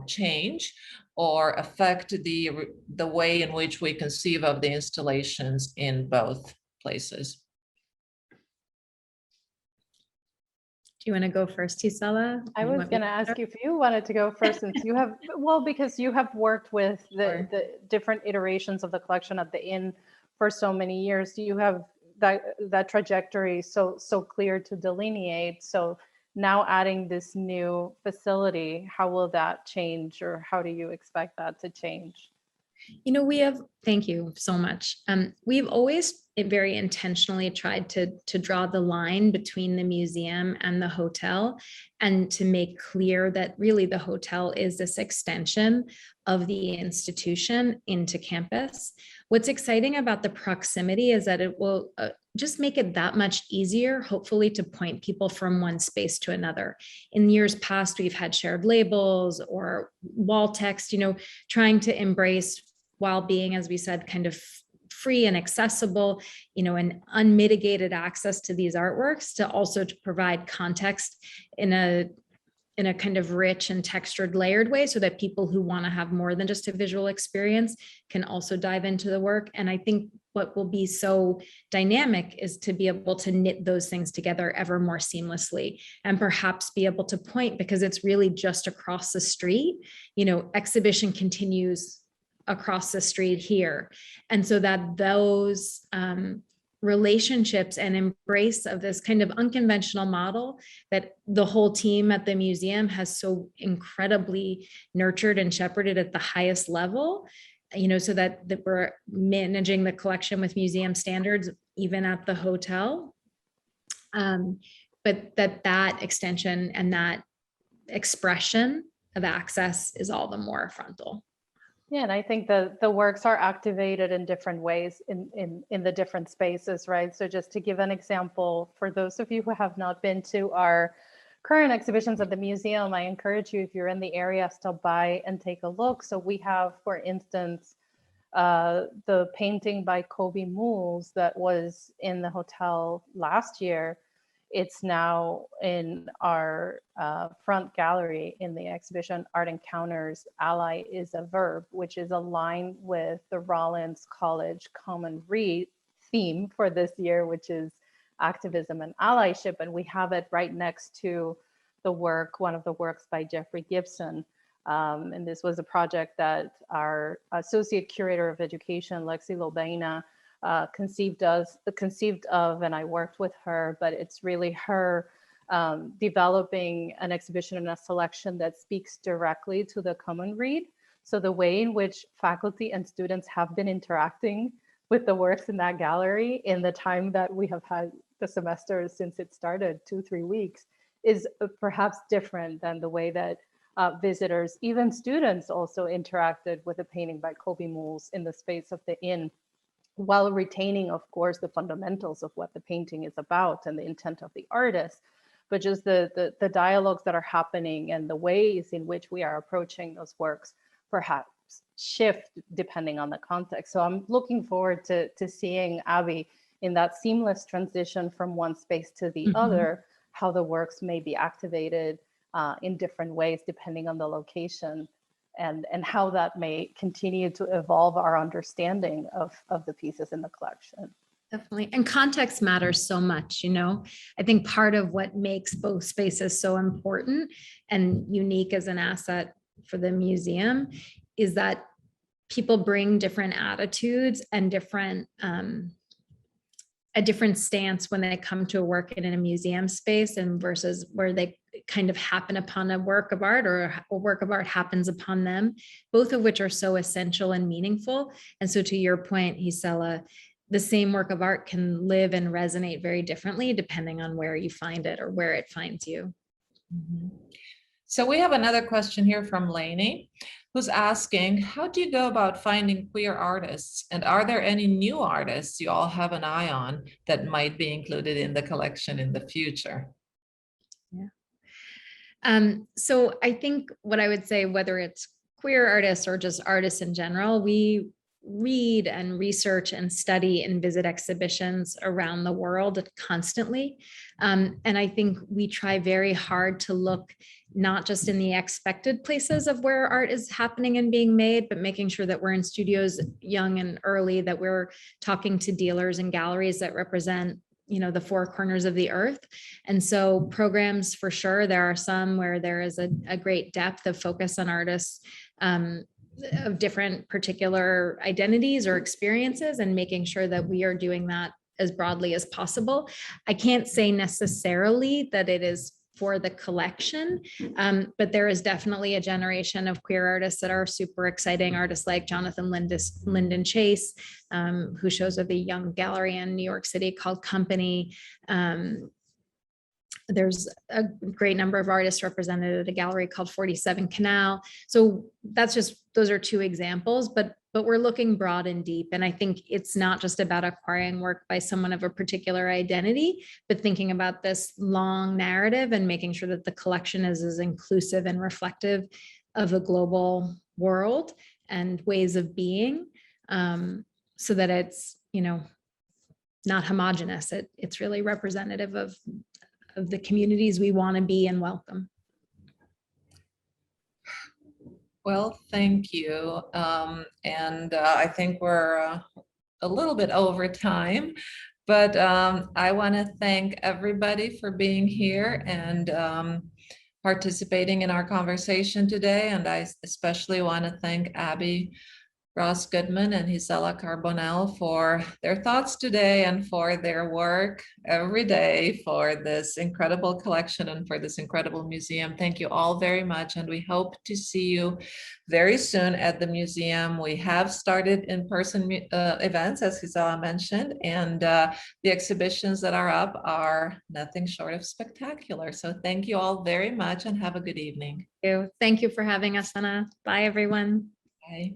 change or affect the way in which we conceive of the installations in both places? Do you want to go first, Gisela? I was going to ask you if you wanted to go first, since you have, well, because you have worked with the different iterations of the collection at the Inn for so many years. Do you have that trajectory so clear to delineate? So now adding this new facility, how will that change, or how do you expect that to change? Thank you so much. We've always very intentionally tried to draw the line between the museum and the hotel, and to make clear that really the hotel is this extension of the institution into campus. What's exciting about the proximity is that it will just make it that much easier, hopefully, to point people from one space to another. In years past, we've had shared labels or wall text, trying to embrace, while being, as we said, kind of free and accessible, and unmitigated access to these artworks, to also to provide context in a kind of rich and textured, layered way, so that people who want to have more than just a visual experience can also dive into the work. And I think what will be so dynamic is to be able to knit those things together ever more seamlessly, and perhaps be able to point, because it's really just across the street, exhibition continues across the street here. And so that those relationships and embrace of this kind of unconventional model that the whole team at the museum has so incredibly nurtured and shepherded at the highest level, so that we're managing the collection with museum standards, even at the hotel. But that extension and that expression of access is all the more frontal. Yeah, and I think the works are activated in different ways in the different spaces, right? So just to give an example, for those of you who have not been to our current exhibitions at the museum, I encourage you, if you're in the area, stop by and take a look. So we have, for instance, the painting by Kobe Mools that was in the hotel last year. It's now in our front gallery in the exhibition Art Encounters, Ally is a Verb, which is aligned with the Rollins College Common Read theme for this year, which is activism and allyship. And we have it right next to the work, one of the works by Jeffrey Gibson. And this was a project that our Associate Curator of Education, Lexi Lobaina, conceived of, and I worked with her, but it's really her developing an exhibition and a selection that speaks directly to the common read. So the way in which faculty and students have been interacting with the works in that gallery in the time that we have had the semester since it started, 2-3 weeks, is perhaps different than the way that visitors, even students, also interacted with a painting by Kobe Moles in the space of the inn, while retaining, of course, the fundamentals of what the painting is about and the intent of the artist. But just the dialogues that are happening and the ways in which we are approaching those works perhaps shift depending on the context. So I'm looking forward to seeing, Abby, in that seamless transition from one space to the other, how the works may be activated in different ways depending on the location, and how that may continue to evolve our understanding of the pieces in the collection. Definitely. And context matters so much, you know. I think part of what makes both spaces so important and unique as an asset for the museum is that people bring different attitudes and a different stance when they come to a work in a museum space, and versus where they kind of happen upon a work of art, or a work of art happens upon them, both of which are so essential and meaningful. And so to your point, Gisela, the same work of art can live and resonate very differently depending on where you find it or where it finds you. So we have another question here from Lainey, who's asking, how do you go about finding queer artists? And are there any new artists you all have an eye on that might be included in the collection in the future? Yeah. So I think what I would say, whether it's queer artists or just artists in general, we read and research and study and visit exhibitions around the world constantly. And I think we try very hard to look not just in the expected places of where art is happening and being made, but making sure that we're in studios young and early, that we're talking to dealers and galleries that represent, you know, the four corners of the earth. And so programs, for sure, there are some where there is a great depth of focus on artists of different particular identities or experiences, and making sure that we are doing that as broadly as possible. I can't say necessarily that it is for the collection, but there is definitely a generation of queer artists that are super exciting. Artists like Jonathan Lyndon Chase, who shows at the Young Gallery in New York City called Company. There's a great number of artists represented at a gallery called 47 Canal. So that's just, those are two examples, but we're looking broad and deep. And I think it's not just about acquiring work by someone of a particular identity, but thinking about this long narrative and making sure that the collection is as inclusive and reflective of a global world and ways of being, so that it's, you know, not homogenous. It's really representative of the communities we want to be and welcome. Well, thank you. I think we're a little bit over time, but I want to thank everybody for being here and participating in our conversation today. And I especially want to thank Abby Ross Goodman and Gisela Carbonell for their thoughts today and for their work every day for this incredible collection and for this incredible museum. Thank you all very much, and we hope to see you very soon at the museum. We have started in-person events, as Gisela mentioned, and the exhibitions that are up are nothing short of spectacular. So thank you all very much and have a good evening. Thank you for having us, Ena. Bye, everyone. Bye.